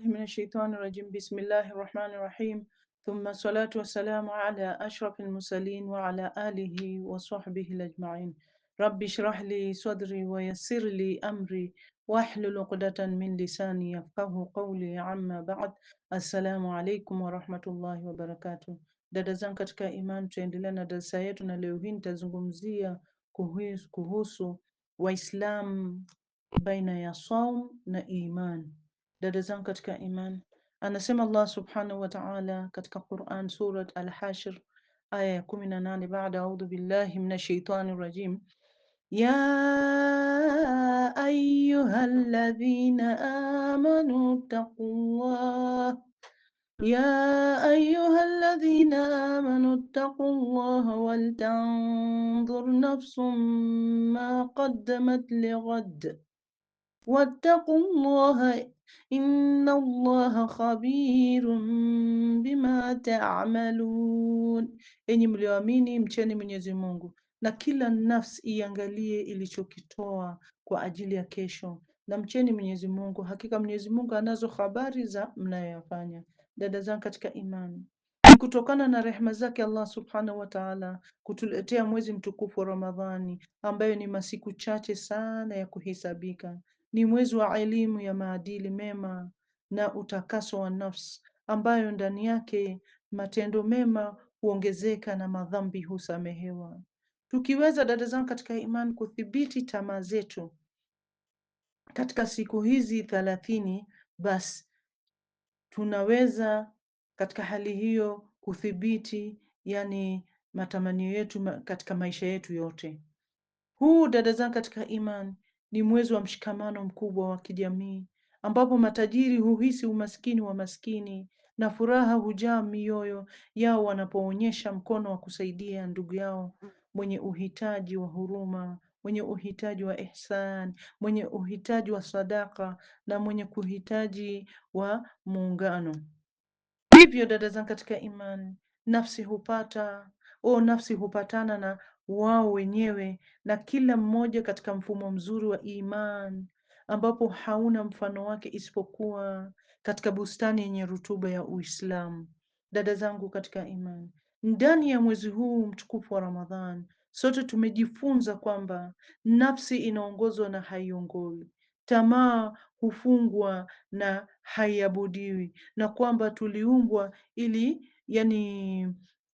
من الشيطان الرجيم بسم الله الرحمن الرحيم ثم الصلاة والسلام على أشرف المرسلين وعلى آله وصحبه الأجمعين رب اشرح لي صدري ويسر لي أمري واحلل عقدة من لساني يفقه قولي عما بعد. Assalamu alaikum warahmatullahi wabarakatuh. Dada zangu katika imani, tuendelea na darasa yetu, na leo hii nitazungumzia kuhusu Waislamu baina ya saum na iman. Dada zangu katika iman, anasema Allah subhanahu wa ta'ala katika Quran, surat Al-Hashr aya ya 18, baada audhu billahi minash shaitani rajim, ya ayyuhalladhina amanu taqullah يا أيها الذين آمنوا اتقوا الله ولتنظر نفس ما قدمت لغد واتقوا الله إن الله خبير bima ta'malun. Enyi mlioamini, mcheni Mwenyezi Mungu na kila nafsi iangalie ilichokitoa kwa ajili ya kesho, na mcheni Mwenyezi Mungu, hakika Mwenyezi Mungu anazo habari za mnayoyafanya. Dada zangu katika imani, ni kutokana na rehema zake Allah subhanahu wa ta'ala kutuletea mwezi mtukufu wa Ramadhani, ambayo ni masiku chache sana ya kuhesabika. Ni mwezi wa elimu ya maadili mema na utakaso wa nafsi, ambayo ndani yake matendo mema huongezeka na madhambi husamehewa. Tukiweza, dada zangu katika imani, kudhibiti tamaa zetu katika siku hizi 30, basi tunaweza katika hali hiyo kudhibiti matamanio yetu katika maisha yetu yote. Huu, dada zangu katika imani, ni mwezi wa mshikamano mkubwa wa kijamii, ambapo matajiri huhisi umaskini wa maskini na furaha hujaa mioyo yao wanapoonyesha mkono wa kusaidia ndugu yao mwenye uhitaji wa huruma, mwenye uhitaji wa ihsan, mwenye uhitaji wa sadaka na mwenye kuhitaji wa muungano. Hivyo dada zangu katika imani, nafsi hupatana na wao wenyewe na kila mmoja katika mfumo mzuri wa iman, ambapo hauna mfano wake isipokuwa katika bustani yenye rutuba ya Uislamu. Dada zangu katika imani, ndani ya mwezi huu mtukufu wa Ramadhan, sote tumejifunza kwamba nafsi inaongozwa na haiongozwi, tamaa hufungwa na haiabudiwi, na kwamba tuliumbwa ili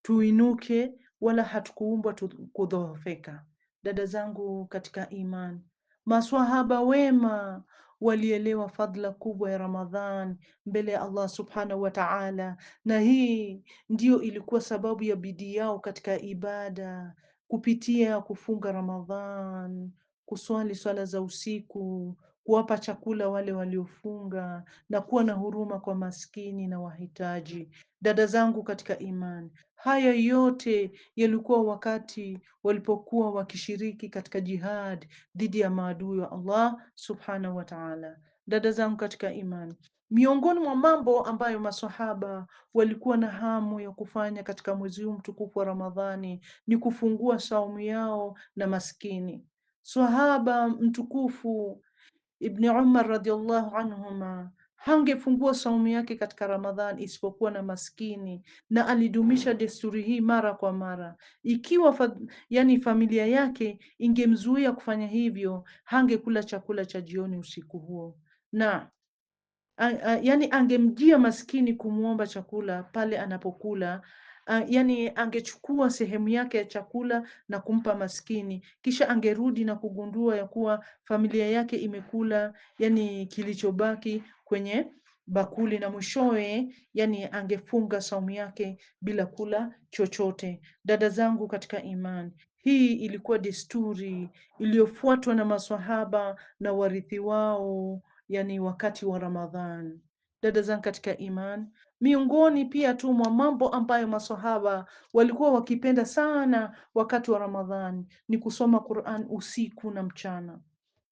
tuinuke, wala hatukuumbwa kudhoofeka. Dada zangu katika iman, maswahaba wema walielewa fadhila kubwa ya Ramadhan mbele ya Allah subhanahu wa ta'ala, na hii ndiyo ilikuwa sababu ya bidii yao katika ibada, kupitia kufunga Ramadhan, kuswali swala za usiku, kuwapa chakula wale waliofunga na kuwa na huruma kwa maskini na wahitaji. Dada zangu katika imani, haya yote yalikuwa wakati walipokuwa wakishiriki katika jihad dhidi ya maadui wa Allah subhanahu wa ta'ala. Dada zangu katika imani, miongoni mwa mambo ambayo maswahaba walikuwa na hamu ya kufanya katika mwezi huu mtukufu wa Ramadhani ni kufungua saumu yao na maskini. Swahaba mtukufu Ibni Umar radhiallahu anhuma hangefungua saumu yake katika Ramadhan isipokuwa na maskini, na alidumisha desturi hii mara kwa mara. Ikiwa familia yake ingemzuia kufanya hivyo, hangekula chakula cha jioni usiku huo, na angemjia maskini kumwomba chakula pale anapokula. Angechukua sehemu yake ya chakula na kumpa maskini, kisha angerudi na kugundua ya kuwa familia yake imekula kilichobaki kwenye bakuli, na mwishowe angefunga saumu yake bila kula chochote. Dada zangu katika imani, hii ilikuwa desturi iliyofuatwa na maswahaba na warithi wao wakati wa Ramadhan. Dada zangu katika iman, miongoni pia tu mwa mambo ambayo maswahaba walikuwa wakipenda sana wakati wa Ramadhan ni kusoma Qur'an usiku na mchana.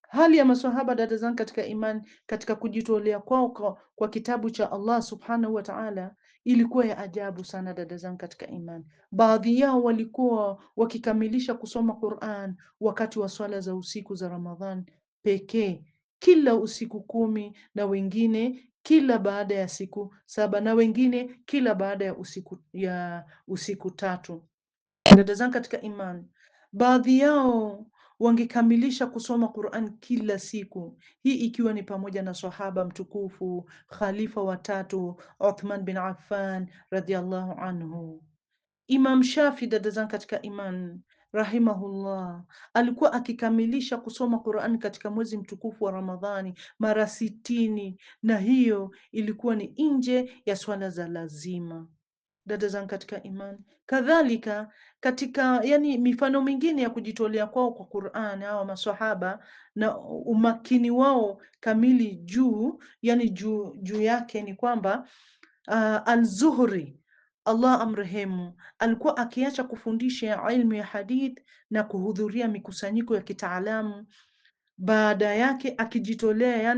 Hali ya maswahaba, dada zangu katika iman, katika kujitolea kwao kwa kitabu cha Allah subhanahu wa ta'ala ilikuwa ya ajabu sana. Dada zangu katika iman, baadhi yao walikuwa wakikamilisha kusoma Qur'an wakati wa swala za usiku za Ramadhan pekee, kila usiku 10, na wengine kila baada ya siku saba na wengine kila baada ya usiku tatu. Dada zangu katika imani, baadhi yao wangekamilisha kusoma Qur'an kila siku, hii ikiwa ni pamoja na sahaba mtukufu khalifa watatu Uthman bin Affan radhiallahu anhu. Imam Shafi, dada zangu katika iman, rahimahullah, alikuwa akikamilisha kusoma Qur'an katika mwezi mtukufu wa Ramadhani mara 60, na hiyo ilikuwa ni nje ya swala za lazima. Dada zangu katika iman, kadhalika katika mifano mingine ya kujitolea kwao kwa Qur'an, hawa maswahaba na umakini wao kamili juu yake ni kwamba Al-Zuhri, Allah amrehemu, alikuwa akiacha kufundisha ilmu ya hadith na kuhudhuria mikusanyiko ya kitaalamu, baada yake akijitolea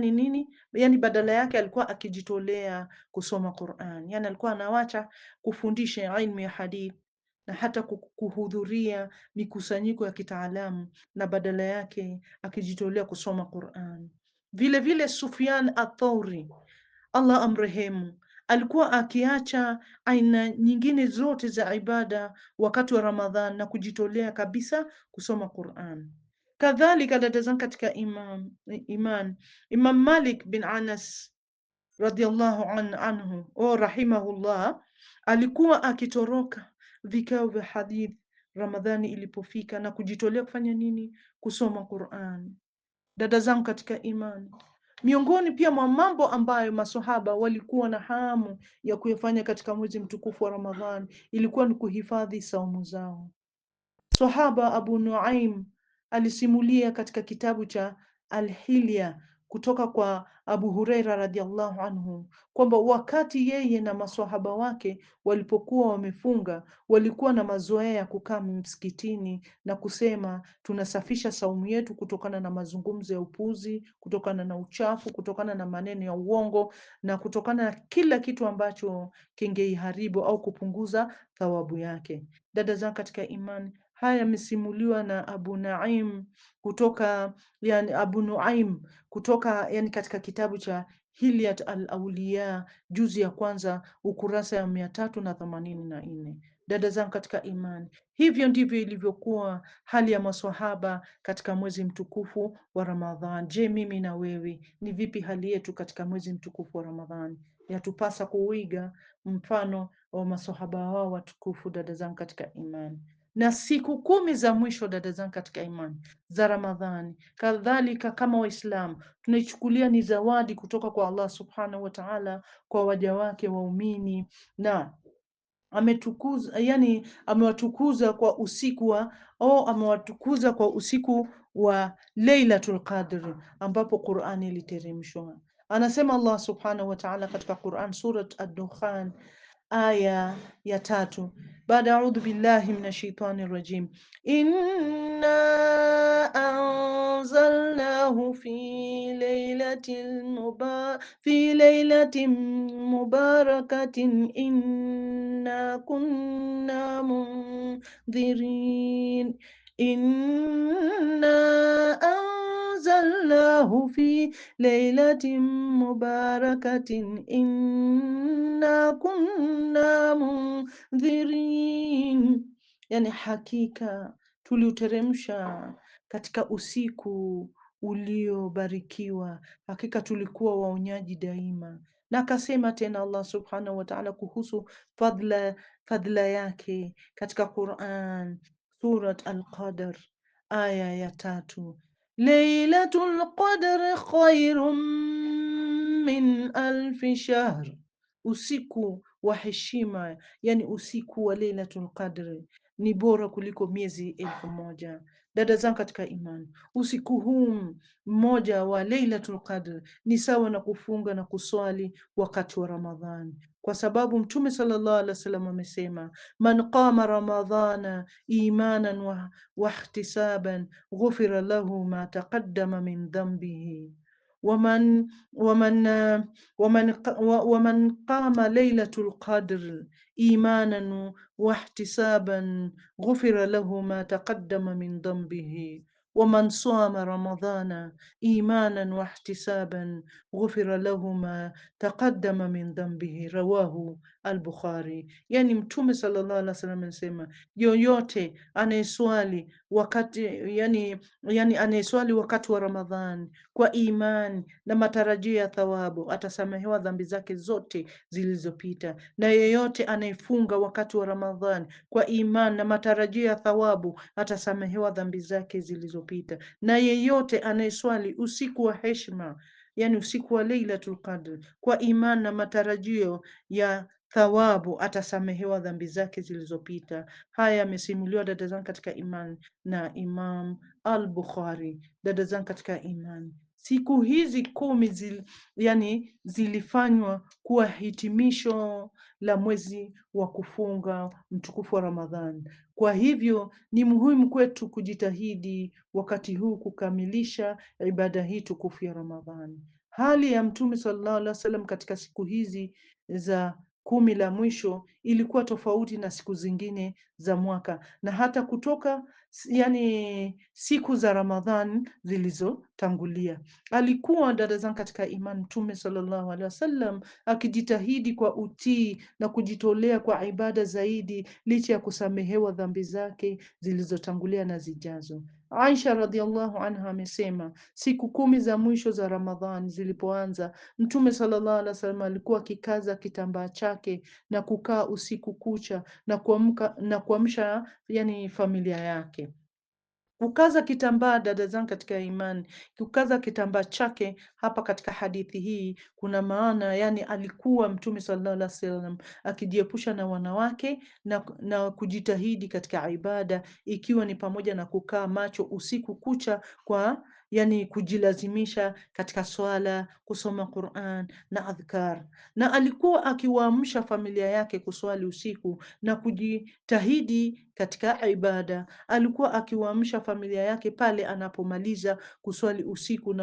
badala yake alikuwa akijitolea kusoma Qur'an. Yani alikuwa anawacha kufundisha ilmu ya hadith na hata kuhudhuria mikusanyiko ya kitaalamu, na badala yake akijitolea kusoma Qur'an. Vile vile Sufyan Athauri, Allah amrehemu, alikuwa akiacha aina nyingine zote za ibada wakati wa Ramadhan na kujitolea kabisa kusoma Qur'an. Kadhalika dada zangu katika Imam Malik bin Anas radhiallahu anhu rahimahullah, alikuwa akitoroka vikao vya hadith Ramadhani ilipofika na kujitolea kufanya nini? Kusoma Qur'an. Dada zangu katika imani, miongoni pia mwa mambo ambayo maswahaba walikuwa na hamu ya kuyafanya katika mwezi mtukufu wa Ramadhani ilikuwa ni kuhifadhi saumu zao. Sahaba Abu Nuaim alisimulia katika kitabu cha Al-Hilya kutoka kwa Abu Huraira radhiallahu anhu kwamba wakati yeye na maswahaba wake walipokuwa wamefunga, walikuwa na mazoea ya kukaa msikitini na kusema, tunasafisha saumu yetu kutokana na mazungumzo ya upuzi, kutokana na uchafu, kutokana na maneno ya uongo na kutokana na kila kitu ambacho kingeiharibu au kupunguza thawabu yake. Dada zangu katika imani, haya yamesimuliwa na Abu Nuaim kutoka katika kitabu cha Hilyat al-Awliya juzi ya kwanza ukurasa ya 384. Dada zangu katika imani, hivyo ndivyo ilivyokuwa hali ya maswahaba katika mwezi mtukufu wa Ramadhan. Je, mimi na wewe ni vipi hali yetu katika mwezi mtukufu wa Ramadhan? Yatupasa kuiga mfano wa maswahaba wao watukufu, dada zangu katika imani. Na siku 10 za mwisho, dada zangu katika imani, za Ramadhani, kadhalika kama Waislamu tunaichukulia ni zawadi kutoka kwa Allah subhanahu wa ta'ala kwa waja wake waumini, na amewatukuza kwa usiku wa Lailatul Qadr ambapo Qur'ani iliteremshwa. Anasema Allah subhanahu wa ta'ala katika Qur'an, Surat Ad-Dukhan aya ya 3, baada audhu billahi minash shaitani rajim, inna anzalnahu fi lailatin mubarakatin inna kunna mundhirin, inna anzalnahu fi lailatin mubarakatin inna kunna mundhirin, yani hakika tuliuteremsha katika usiku uliobarikiwa, hakika tulikuwa waonyaji daima. Na akasema tena Allah subhanahu wa ta'ala kuhusu fadla yake katika Quran, Surat Al-Qadr aya ya 3, Lailatul Qadri khairun min alfi shahr, usiku wa heshima, yani usiku wa Lailatul Qadri ni bora kuliko miezi 1000. Dada zangu katika imani, usiku huu mmoja wa Lailatul Qadr ni sawa na kufunga na kuswali wakati wa Ramadhani, kwa sababu Mtume sallallahu alaihi wasallam amesema, man qama ramadhana imanan wa ihtisaban ghufira lahu ma taqaddama min dhanbihi waman qama lailatul qadr imanan wahtisaban ghufira lahu ma taqaddama min dhanbihi waman sama ramadhana imanan wahtisaban ghufira lahu ma taqaddama min dhanbihi, rawahu al-Bukhari. Yani Mtume sallallahu alaihi wasallam anasema yoyote anayeswali wakati anayeswali wakati wa Ramadhani kwa imani na matarajio ya thawabu atasamehewa dhambi zake zote zilizopita, na yeyote anayefunga wakati wa Ramadhani kwa imani na matarajio ya thawabu atasamehewa dhambi zake zilizopita, na yeyote anayeswali usiku wa heshima, yani usiku wa Lailatul Qadr kwa imani na matarajio ya thawabu atasamehewa dhambi zake zilizopita. Haya yamesimuliwa, dada zangu katika imani, na Imam al-Bukhari. Dada zangu katika imani, siku hizi 10 zilifanywa kuwa hitimisho la mwezi wa kufunga mtukufu wa Ramadhani. Kwa hivyo ni muhimu kwetu kujitahidi wakati huu kukamilisha ibada hii tukufu ya Ramadhani. Hali ya Mtume sallallahu alaihi wasallam katika siku hizi za 10 la mwisho ilikuwa tofauti na siku zingine za mwaka, na hata kutoka siku za Ramadhan zilizotangulia. Alikuwa, dada zangu katika imani, Mtume sallallahu alaihi wasallam akijitahidi kwa utii na kujitolea kwa ibada zaidi, licha ya kusamehewa dhambi zake zilizotangulia na zijazo. Aisha radhiallahu anha amesema siku 10 za mwisho za Ramadhani zilipoanza, Mtume sallallahu alaihi wasallam alikuwa akikaza kitambaa chake na kukaa usiku kucha na kuamsha familia yake. Kukaza kitambaa, dada zangu katika imani, kukaza kitambaa chake hapa katika hadithi hii kuna maana, alikuwa Mtume sallallahu alaihi wasallam akijiepusha na wanawake na kujitahidi katika ibada, ikiwa ni pamoja na kukaa macho usiku kucha kwa kujilazimisha katika swala, kusoma Qur'an na adhkar, na alikuwa akiwaamsha familia yake kuswali usiku na kujitahidi katika ibada. Alikuwa akiwaamsha familia yake pale anapomaliza kuswali usiku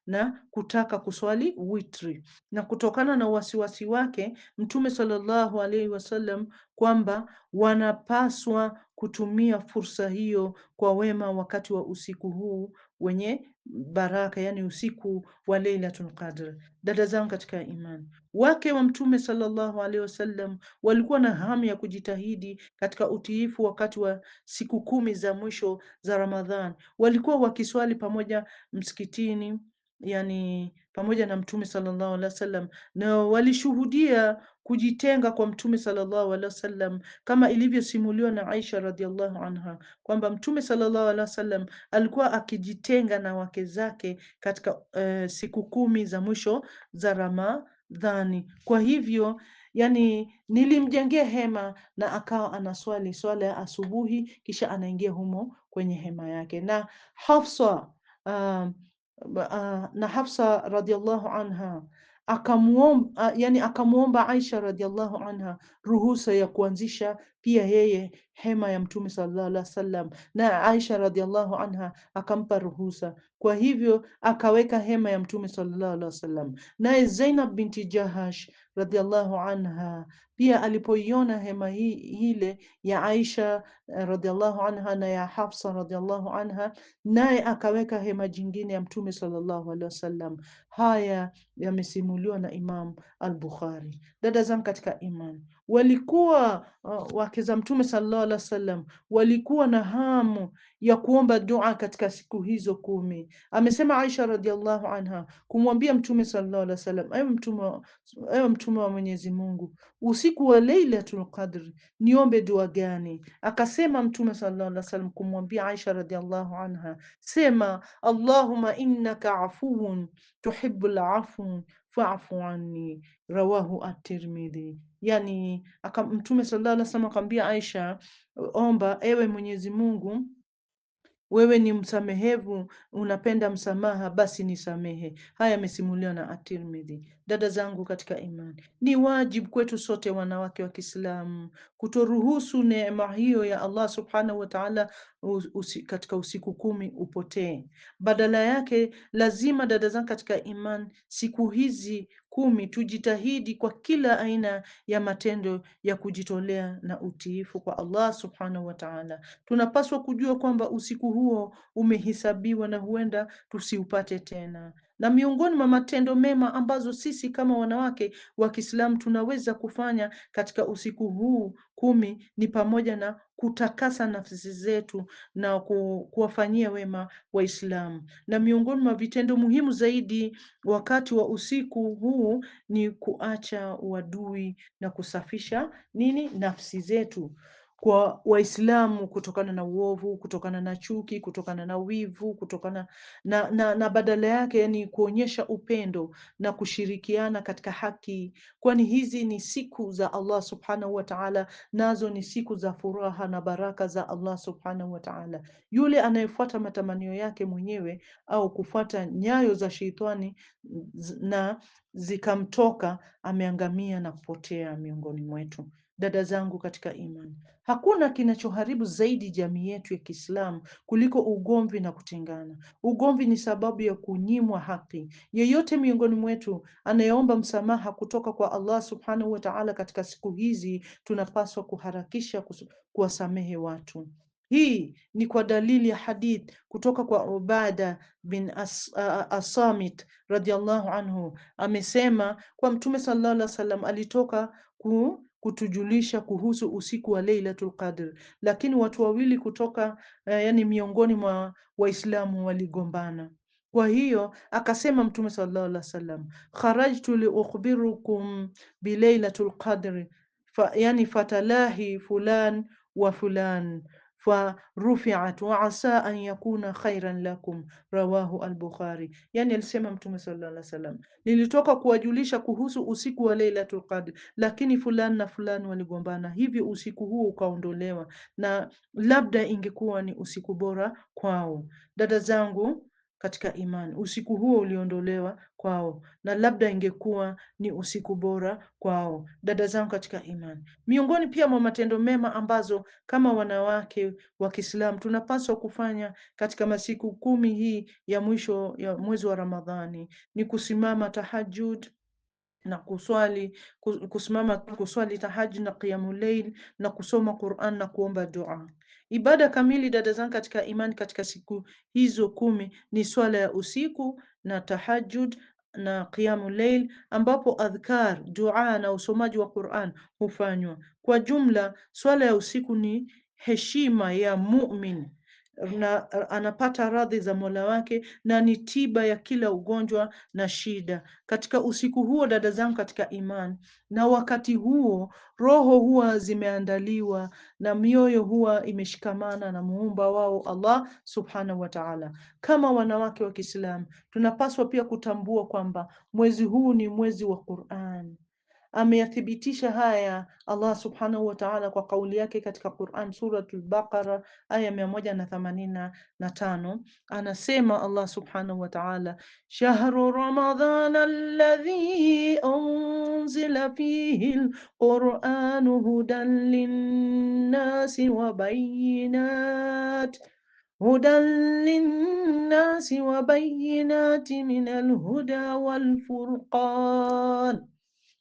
na kutaka kuswali witri, na kutokana na wasiwasi wake Mtume sallallahu alaihi wasallam kwamba wanapaswa kutumia fursa hiyo kwa wema wakati wa usiku huu wenye baraka, usiku wa Lailatul Qadr. Dada zangu katika imani, wake wa Mtume sallallahu alaihi wasallam walikuwa na hamu ya kujitahidi katika utiifu wakati wa siku 10 za mwisho za Ramadhan. Walikuwa wakiswali pamoja msikitini, pamoja na Mtume sallallahu alaihi wasallam, na walishuhudia kujitenga kwa Mtume sallallahu alaihi wasallam, kama ilivyosimuliwa na Aisha radhiallahu anha kwamba Mtume sallallahu alaihi wasallam alikuwa akijitenga na wake zake katika siku 10 za mwisho za Ramadhani. Kwa hivyo nilimjengea hema na akawa anaswali swala ya asubuhi, kisha anaingia humo kwenye hema yake. Na Hafsa radhiallahu anha akamuomba Aisha radhiallahu anha ruhusa ya kuanzisha pia yeye hema ya Mtume sallallahu alaihi wasallam, na Aisha radhiallahu anha akampa ruhusa. Kwa hivyo akaweka hema ya Mtume sallallahu alaihi wasallam. Naye Zainab binti Jahash radhiallahu anha pia alipoiona hema hile ya Aisha radhiallahu anha na ya Hafsa radhiallahu anha, naye akaweka hema jingine ya Mtume sallallahu alaihi wasallam. Haya yamesimuliwa na Imam al-Bukhari. Dada zangu katika iman, walikuwa wake za Mtume sallallahu alaihi wasallam walikuwa na hamu ya kuomba dua katika siku hizo 10. Amesema Aisha radhiallahu anha kumwambia Mtume sallallahu alaihi wasallam, ewe Mtume wa Mwenyezi Mungu, usiku wa Lailatul Qadr niombe dua gani? Akasema Mtume sallallahu alaihi wasallam kumwambia Aisha radhiallahu anha, sema Allahumma innaka afuwun tuhibbul afwa fa'fu anni, rawahu at-Tirmidhi. Mtume sallallahu alaihi wasallam akamwambia Aisha, omba ewe Mwenyezi Mungu, wewe ni msamehevu, unapenda msamaha, basi nisamehe. Haya yamesimuliwa na At-Tirmidhi. Dada zangu katika imani, ni wajibu kwetu sote wanawake wa Kiislamu kutoruhusu neema hiyo ya Allah subhanahu wa ta'ala katika usiku 10 upotee. Badala yake lazima, dada zangu katika iman, siku hizi 10 tujitahidi kwa kila aina ya matendo ya kujitolea na utiifu kwa Allah subhanahu wa ta'ala. Tunapaswa kujua kwamba usiku huo umehesabiwa na huenda tusiupate tena. Na miongoni mwa matendo mema ambazo sisi kama wanawake wa Kiislamu tunaweza kufanya katika usiku huu 10 ni pamoja na kutakasa nafsi zetu na kuwafanyia wema Waislamu. Na miongoni mwa vitendo muhimu zaidi wakati wa usiku huu ni kuacha uadui na kusafisha nafsi zetu kwa Waislamu kutokana na uovu, kutokana na chuki, kutokana na wivu, kutokana na badala yake ni kuonyesha upendo na kushirikiana katika haki, kwani hizi ni siku za Allah subhanahu wa ta'ala, nazo ni siku za furaha na baraka za Allah subhanahu wa ta'ala. Yule anayefuata matamanio yake mwenyewe au kufuata nyayo za sheitani na zikamtoka, ameangamia na kupotea miongoni mwetu. Dada zangu katika imani, hakuna kinachoharibu zaidi jamii yetu ya Kiislamu kuliko ugomvi na kutengana. Ugomvi ni sababu ya kunyimwa haki. Yeyote miongoni mwetu anayeomba msamaha kutoka kwa Allah subhanahu wa ta'ala katika siku hizi, tunapaswa kuharakisha kuwasamehe watu. Hii ni kwa dalili ya hadith kutoka kwa Ubada bin As-Samit radhiallahu anhu, amesema kwa Mtume sallallahu alaihi wasallam alitoka kutujulisha kuhusu usiku wa Lailatul Qadr, lakini watu wawili kutoka yani miongoni mwa Waislamu waligombana. Kwa hiyo akasema Mtume sallallahu alaihi wasallam, kharajtu li ukhbirukum bi Lailatul Qadr yani fatalahi fulan wa fulan farufiat wa asa an yakuna khairan lakum, rawahu al-Bukhari. Yani alisema Mtume sallallahu alaihi wasallam, nilitoka kuwajulisha kuhusu usiku wa Lailatul Qadr, lakini fulani na fulani waligombana, hivyo usiku huo ukaondolewa, na labda ingekuwa ni usiku bora kwao. Dada zangu katika imani, usiku huo uliondolewa kwao, na labda ingekuwa ni usiku bora kwao. Dada zangu katika imani, miongoni pia mwa matendo mema ambazo kama wanawake wa Kiislamu tunapaswa kufanya katika masiku 10 hii ya mwisho ya mwezi wa Ramadhani ni kusimama tahajjud na kusimama kuswali tahajjud na qiyamul layl na kusoma Qur'an na kuomba dua. Ibada kamili, dada zangu katika imani, katika siku hizo 10 ni swala ya usiku na tahajjud na qiyamul layl, ambapo adhkar, dua na usomaji wa Qur'an hufanywa. Kwa jumla, swala ya usiku ni heshima ya mumin na anapata radhi za Mola wake na ni tiba ya kila ugonjwa na shida. Katika usiku huo, dada zangu katika iman, na wakati huo roho huwa zimeandaliwa na mioyo huwa imeshikamana na muumba wao Allah subhanahu wa ta'ala. Kama wanawake wa Kiislamu tunapaswa pia kutambua kwamba mwezi huu ni mwezi wa Qur'an. Ameyathibitisha haya Allah subhanahu wa ta'ala kwa kauli yake katika Quran, Suratul Baqara aya 185. Anasema Allah subhanahu wa ta'ala, shahru ramadhana alladhi unzila fihi alquranu hudan linnasi wa bayyinati min alhuda walfurqan,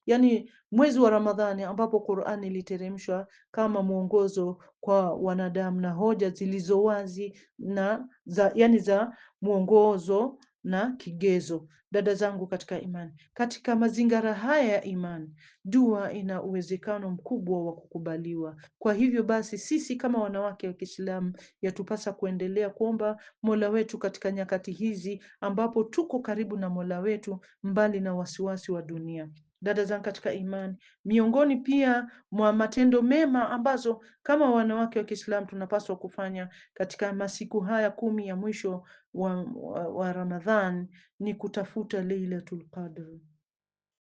yani mwezi wa Ramadhani ambapo Qur'ani iliteremshwa kama mwongozo kwa wanadamu na hoja zilizo wazi na za mwongozo na kigezo. Dada zangu katika imani, katika mazingara haya ya imani, dua ina uwezekano mkubwa wa kukubaliwa. Kwa hivyo basi, sisi kama wanawake wa Kiislamu yatupasa kuendelea kuomba Mola wetu katika nyakati hizi ambapo tuko karibu na Mola wetu, mbali na wasiwasi wa dunia. Dada zangu katika imani, miongoni pia mwa matendo mema ambazo kama wanawake wa Kiislamu tunapaswa kufanya katika masiku haya 10 ya mwisho wa Ramadhan ni kutafuta Lailatul Qadr.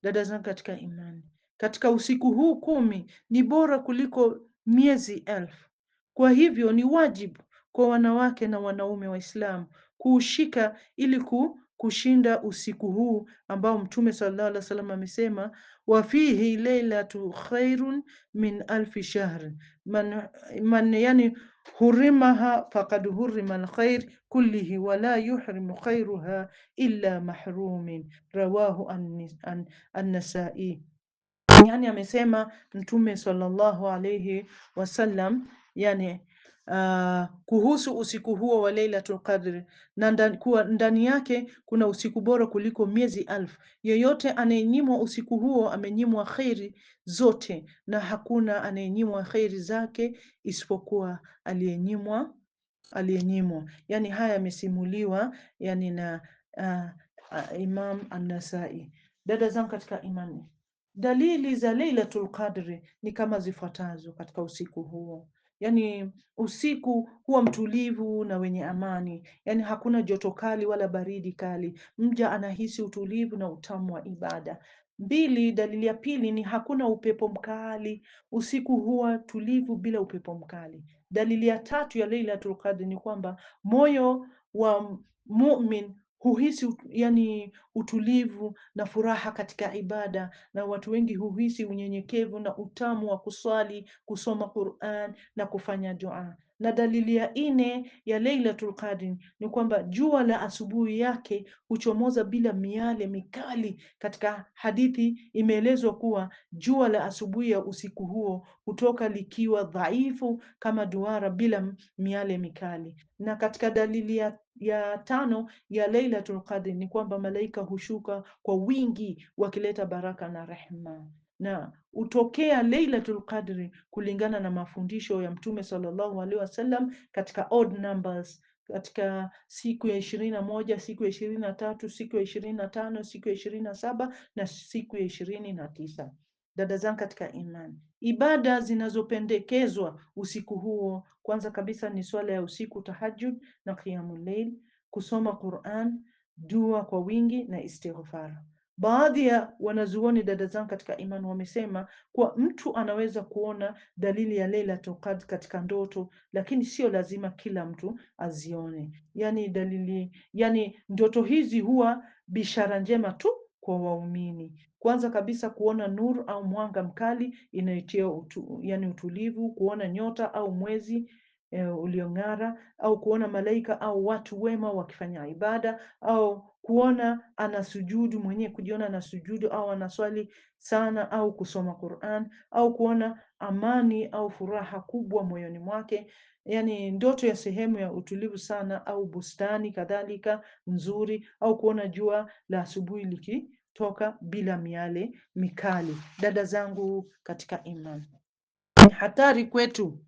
Dada zangu katika imani, katika usiku huu 10 ni bora kuliko miezi 1000. Kwa hivyo ni wajibu kwa wanawake na wanaume Waislamu kuushika ili kushinda usiku huu ambao Mtume sallallahu alaihi wasallam amesema, wa fihi lailatu khairun min alfi shahr man yani hurimaha faqad hurima alkhair kullihi wala yuhrimu khairuha illa mahrumin, rawahu an-Nasai. Yani amesema Mtume sallallahu alayhi wasallam, yani kuhusu usiku huo wa Lailatul Qadr, na kuwa ndani yake kuna usiku bora kuliko miezi alfu. Yeyote anayenyimwa usiku huo amenyimwa kheri zote, na hakuna anayenyimwa kheri zake isipokuwa aliyenyimwa. Yani haya yamesimuliwa yani na Imam An-Nasai. Dada zangu katika imani, dalili za Lailatul Qadri ni kama zifuatazo katika usiku huo. Yani usiku huwa mtulivu na wenye amani, yani hakuna joto kali wala baridi kali. Mja anahisi utulivu na utamu wa ibada. Mbili, dalili ya pili ni hakuna upepo mkali. Usiku huwa tulivu bila upepo mkali. Dalili ya tatu ya Lailatul Qadri ni kwamba moyo wa mumin huhisi yani utulivu na furaha katika ibada, na watu wengi huhisi unyenyekevu na utamu wa kuswali, kusoma Qur'an na kufanya dua. Na dalili ya nne ya Lailatul Qadr ni kwamba jua la asubuhi yake huchomoza bila miale mikali. Katika hadithi imeelezwa kuwa jua la asubuhi ya usiku huo hutoka likiwa dhaifu kama duara bila miale mikali. Na katika dalili ya tano ya Lailatul Qadr ni kwamba malaika hushuka kwa wingi wakileta baraka na rehma. Na utokea Lailatul Qadri kulingana na mafundisho ya Mtume sallallahu alaihi wasallam katika odd numbers, katika siku ya 21, siku ya 23, siku ya 25, siku ya 27 na siku ya 29. Dada zangu katika imani, ibada zinazopendekezwa usiku huo, kwanza kabisa ni swala ya usiku, tahajjud na qiyamul layl, kusoma Qur'an, dua kwa wingi na istighfar. Baadhi ya wanazuoni, dada zangu katika imani, wamesema kuwa mtu anaweza kuona dalili ya Lailatul Qadr katika ndoto, lakini sio lazima kila mtu azione. Yani ndoto hizi huwa bishara njema tu kwa waumini. Kwanza kabisa kuona nur au mwanga mkali inayotia utulivu, kuona nyota au mwezi uliong'ara, au kuona malaika au watu wema wakifanya ibada, au kuona anasujudu mwenyewe, kujiona anasujudu au anaswali sana, au kusoma Qur'an, au kuona amani au furaha kubwa moyoni mwake, yani ndoto ya sehemu ya utulivu sana, au bustani kadhalika nzuri, au kuona jua la asubuhi likitoka bila miale mikali. Dada zangu katika imani, ni hatari kwetu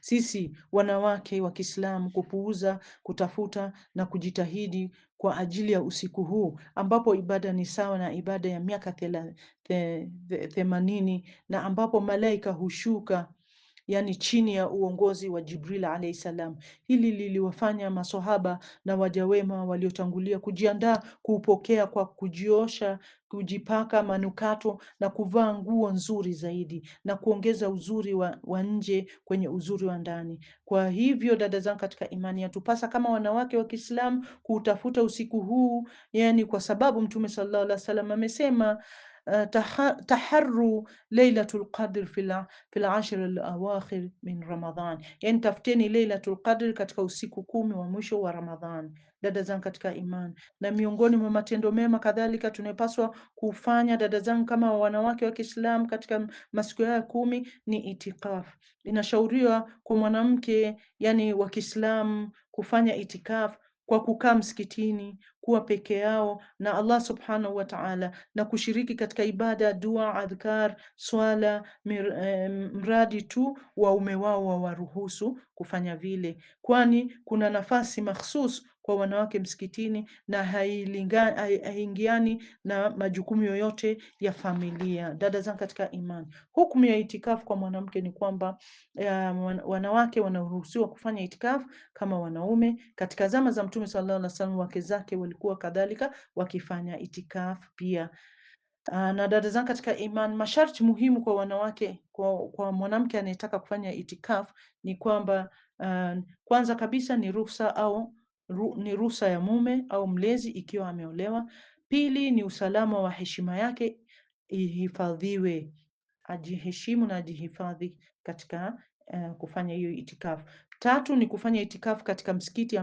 sisi wanawake wa Kiislamu kupuuza, kutafuta na kujitahidi kwa ajili ya usiku huu, ambapo ibada ni sawa na ibada ya miaka 80, na ambapo malaika hushuka yani chini ya uongozi wa Jibril alayhi salam. Hili liliwafanya maswahaba na wajawema waliotangulia kujiandaa kuupokea kwa kujiosha, kujipaka manukato na kuvaa nguo nzuri zaidi, na kuongeza uzuri wa nje kwenye uzuri wa ndani. Kwa hivyo dada zangu katika imani, yatupasa kama wanawake wa Kiislamu kuutafuta usiku huu, yani kwa sababu Mtume sallallahu alaihi wasallam amesema taharru Lailatul Qadr fil ashr al-awakhir min Ramadhan, yani tafuteni Lailatul Qadr katika usiku 10 wa mwisho wa Ramadhan. Dada zangu katika imani, na miongoni mwa matendo mema kadhalika tunapaswa kufanya, dada zangu, kama wanawake wa Kiislamu katika masiku haya 10 ni itikaf. Inashauriwa kwa mwanamke yani wa Kiislamu kufanya itikaf kwa kukaa msikitini, kuwa peke yao na Allah subhanahu wa ta'ala, na kushiriki katika ibada, dua, adhkar, swala, mradi tu waume wao wawaruhusu kufanya vile, kwani kuna nafasi mahsus kwa wanawake msikitini na haiingiani na majukumu yoyote ya familia. Dada zangu katika imani, hukumu ya itikafu kwa mwanamke ni kwamba wanawake wanaruhusiwa kufanya itikafu kama wanaume. Katika zama za Mtume sallallahu alaihi wasallam, wake zake walikuwa kadhalika wakifanya itikafu pia. Na dada zangu katika iman, masharti muhimu kwa wanawake, kwa mwanamke anayetaka kufanya itikaf ni kwamba kwanza kabisa ni ruhusa au ni ruhusa ya mume au mlezi ikiwa ameolewa. Pili ni usalama wa heshima yake ihifadhiwe, ajiheshimu na ajihifadhi katika kufanya hiyo itikafu. Tatu ni kufanya itikafu katika msikiti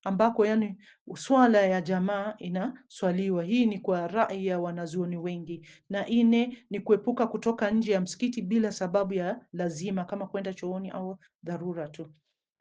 ambako yani swala ya jamaa inaswaliwa. Hii ni kwa rai ya wanazuoni wengi. Na nne ni kuepuka kutoka nje ya msikiti bila sababu ya lazima kama kwenda chooni au dharura tu.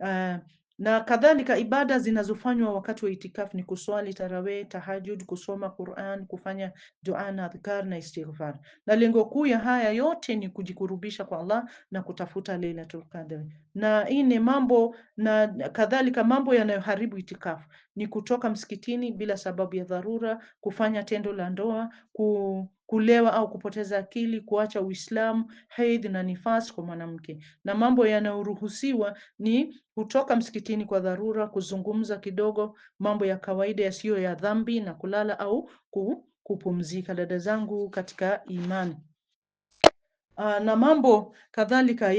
Uh, na kadhalika ibada zinazofanywa wakati wa itikafu ni kuswali tarawih, tahajjud, kusoma Qur'an, kufanya dua na adhkar na istighfar. Na lengo kuu ya haya yote ni kujikurubisha kwa Allah na kutafuta Lailatul Qadr. Na nne mambo na kadhalika, mambo yanayoharibu itikafu ni kutoka msikitini bila sababu ya dharura, kufanya tendo la ndoa, kulewa au kupoteza akili, kuacha Uislamu, haidh na nifas kwa mwanamke. Na mambo yanayoruhusiwa ni kutoka msikitini kwa dharura, kuzungumza kidogo, mambo ya kawaida yasiyo ya dhambi, na kulala au kupumzika. Dada zangu katika imani, na mambo kadhalika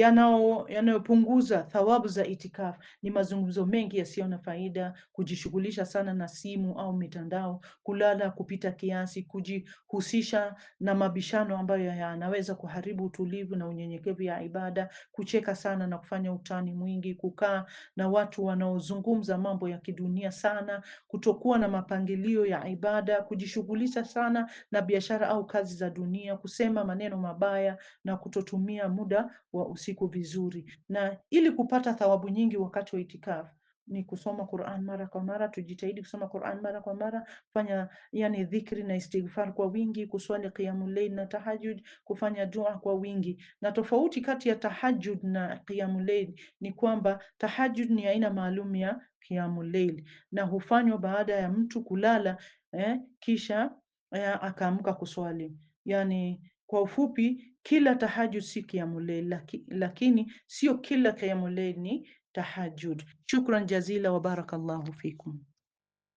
yanayopunguza thawabu za itikafu ni mazungumzo mengi yasiyo na faida, kujishughulisha sana na simu au mitandao, kulala kupita kiasi, kujihusisha na mabishano ambayo yanaweza kuharibu utulivu na unyenyekevu ya ibada, kucheka sana na kufanya utani mwingi, kukaa na watu wanaozungumza mambo ya kidunia sana, kutokuwa na mapangilio ya ibada, kujishughulisha sana na biashara au kazi za dunia, kusema maneno mabaya na kutotumia muda wa usiku vizuri. Na ili kupata thawabu nyingi wakati wa itikafu ni kusoma Qur'an mara kwa mara. Tujitahidi kusoma Qur'an mara kwa mara, kufanya yani dhikri na istighfar kwa wingi, kuswali qiyamul layl na tahajjud, kufanya dua kwa wingi. Na tofauti kati ya tahajjud na qiyamul layl ni kwamba tahajjud ni aina maalum ya qiyamul layl na hufanywa baada ya mtu kulala kisha akaamka kuswali. Yani kwa ufupi, kila tahajjud si qiyamul layl, lakini sio kila qiyamul layl ni tahajjud. Shukran jazila wa barakallahu fikum.